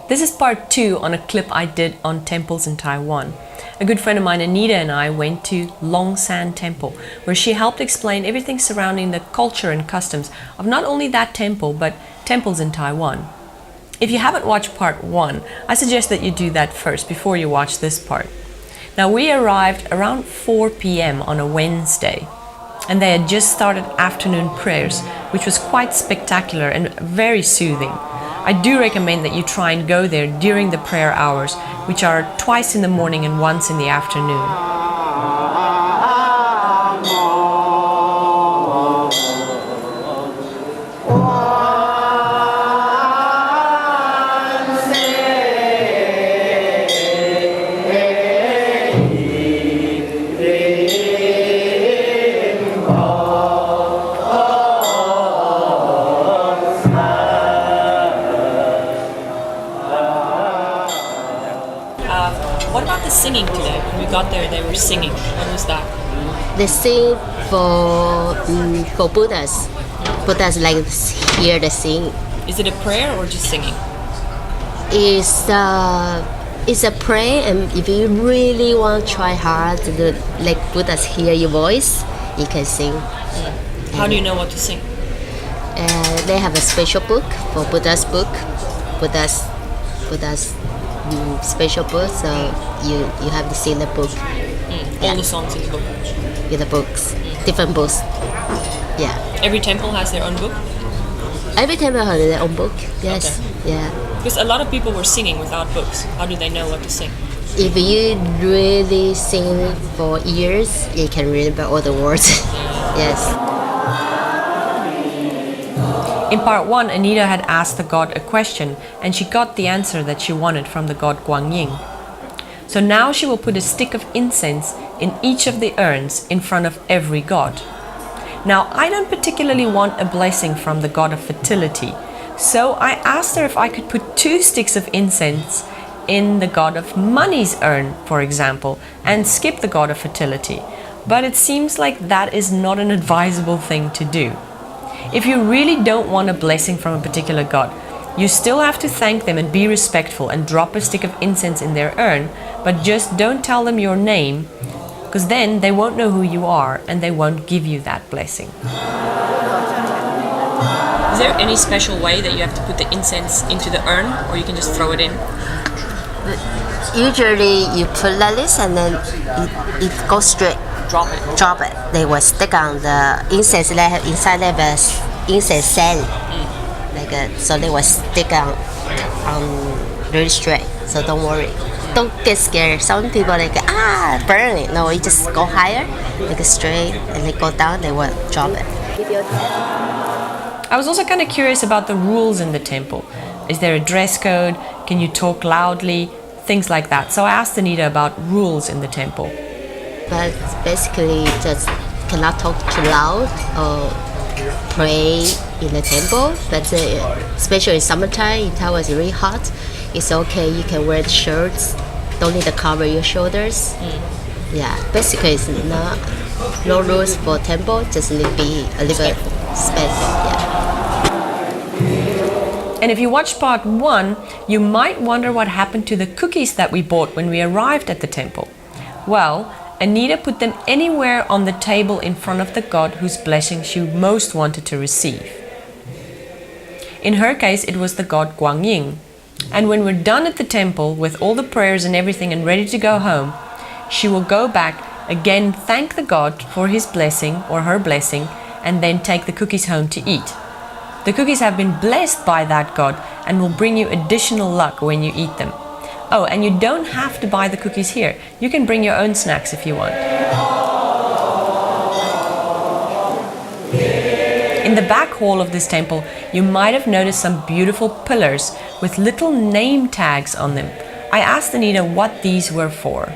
This is part 2 on a clip I did on temples in Taiwan. A good friend of mine, Anita, and I went to Longsan Temple, where she helped explain everything surrounding the culture and customs of not only that temple, but temples in Taiwan. If you haven't watched part 1, I suggest that you do that first before you watch this part. Now, we arrived around 4 p.m. on a Wednesday, and they had just started afternoon prayers, which was quite spectacular and very soothing. I do recommend that you try and go there during the prayer hours, which are twice in the morning and once in the afternoon. What about the singing today? When we got there, they were singing. What was that? They sing for Buddhas. Buddhas like hear the sing. Is it a prayer or just singing? It's a prayer, and if you really want to try hard to like Buddhas hear your voice, you can sing. How do you know what to sing? They have a special book for Buddha's book. Buddha's special book, so you have to sing the book. All the songs in the book? Yeah, the books. Different books. Yeah. Every temple has their own book? Every temple has their own book, yes. Okay. Yeah. Because a lot of people were singing without books. How do they know what to sing? If you really sing for years, you can remember all the words. Yes. In part 1, Anita had asked the god a question, and she got the answer that she wanted from the god Guanyin. So now she will put a stick of incense in each of the urns in front of every god. Now, I don't particularly want a blessing from the god of fertility, so I asked her if I could put 2 sticks of incense in the god of money's urn, for example, and skip the god of fertility. But it seems like that is not an advisable thing to do. If you really don't want a blessing from a particular god, you still have to thank them and be respectful and drop a stick of incense in their urn, but just don't tell them your name, because then they won't know who you are and they won't give you that blessing. Is there any special way that you have to put the incense into the urn, or you can just throw it in? Usually you put like this and then it goes straight. Drop it. They will stick on the incense. They have inside they have a incense sand. So they will stick on really straight. So don't worry. Don't get scared. Some people they go burn it. No, you just go higher, like straight, and they go down. They will drop it. I was also kind of curious about the rules in the temple. Is there a dress code? Can you talk loudly? Things like that. So I asked Anita about rules in the temple. But basically, just cannot talk too loud or pray in the temple. But especially in summertime, in Taiwan it's really hot. It's okay. You can wear the shirts. Don't need to cover your shoulders. Yeah, basically it's no rules for temple. Just need to be a little bit respectful. Yeah. And if you watched part 1, you might wonder what happened to the cookies that we bought when we arrived at the temple. Well, Anita put them anywhere on the table in front of the god whose blessing she most wanted to receive. In her case, it was the god Guanyin. And when we're done at the temple with all the prayers and everything and ready to go home, she will go back, again thank the god for his blessing or her blessing, and then take the cookies home to eat. The cookies have been blessed by that god and will bring you additional luck when you eat them. Oh, and you don't have to buy the cookies here. You can bring your own snacks if you want. In the back hall of this temple, you might have noticed some beautiful pillars with little name tags on them. I asked Anita what these were for.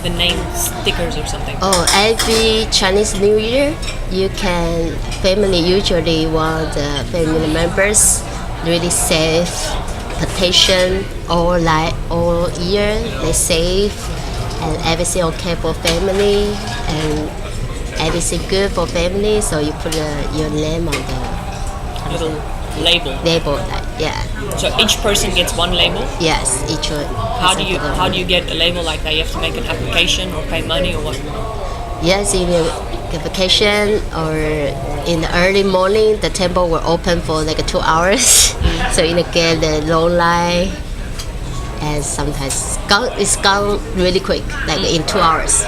The name stickers or something. Oh, every Chinese New Year, you can, family usually want the family members really safe, protection, all year, they save, and everything okay for family, and everything good for family, so you put your name on the Little label. label. Yeah. So each person gets one label. Yes, each one. How do you get a label like that? You have to make an application or pay money or what? Yes, in the vacation or in the early morning, the temple will open for like 2 hours. So you get the long line, and sometimes it's gone really quick, like in 2 hours.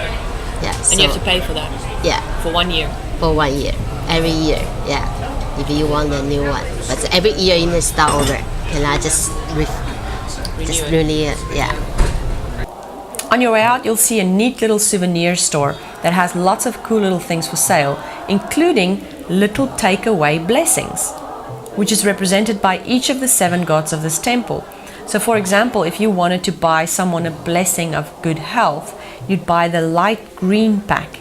Yeah. And you have to pay for that Yeah, for 1 year. for 1 year, every year. Yeah, if you want a new one, but every year you need to start over. And I just renew it. Yeah. On your way out, you'll see a neat little souvenir store that has lots of cool little things for sale, including little takeaway blessings, which is represented by each of the 7 gods of this temple. So for example, if you wanted to buy someone a blessing of good health, you'd buy the light green pack.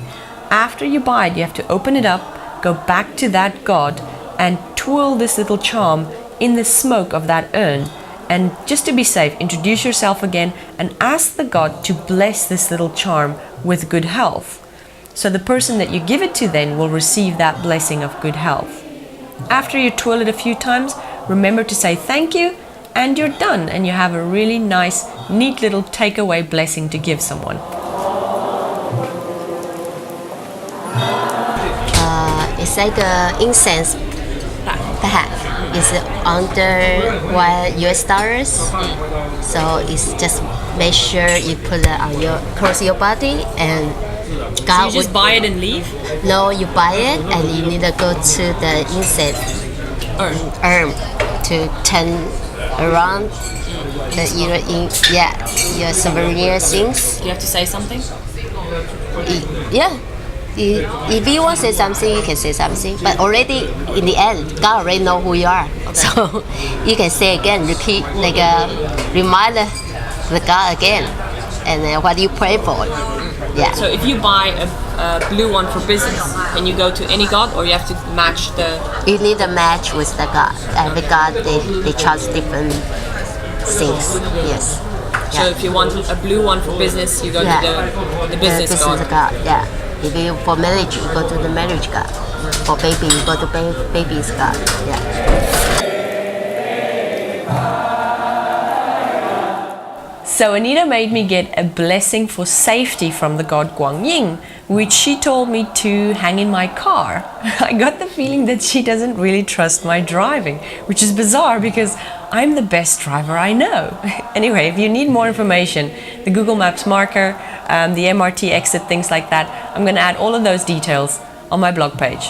After you buy it, you have to open it up, go back to that god, and twirl this little charm in the smoke of that urn. And just to be safe, introduce yourself again and ask the god to bless this little charm with good health. So the person that you give it to then will receive that blessing of good health. After you twirl it a few times, remember to say thank you, and you're done, and you have a really nice, neat little takeaway blessing to give someone. It's like a incense pack. It's under $1 US. So it's just make sure you put it on across your body, and So you just buy it and leave? No, you buy it and you need to go to the incense urn to turn around your souvenir things. Do you have to say something? Yeah. If you want to say something, you can say something. But already in the end, God already know who you are. Okay. So you can say again, repeat, like remind the God again, and what you pray for. Yeah. So if you buy a blue one for business, can you go to any god, or you have to match the... You need a match with the God. Every God, they charge different things. Yes. So if you want a blue one for business, you go to the business god. Yeah. If you for marriage, you go to the marriage god. For baby, you go to baby's god. Yeah. So Anita made me get a blessing for safety from the god Guanyin, which she told me to hang in my car. I got the feeling that she doesn't really trust my driving, which is bizarre because I'm the best driver I know. Anyway, if you need more information, the Google Maps marker, the MRT exit, things like that, I'm going to add all of those details on my blog page.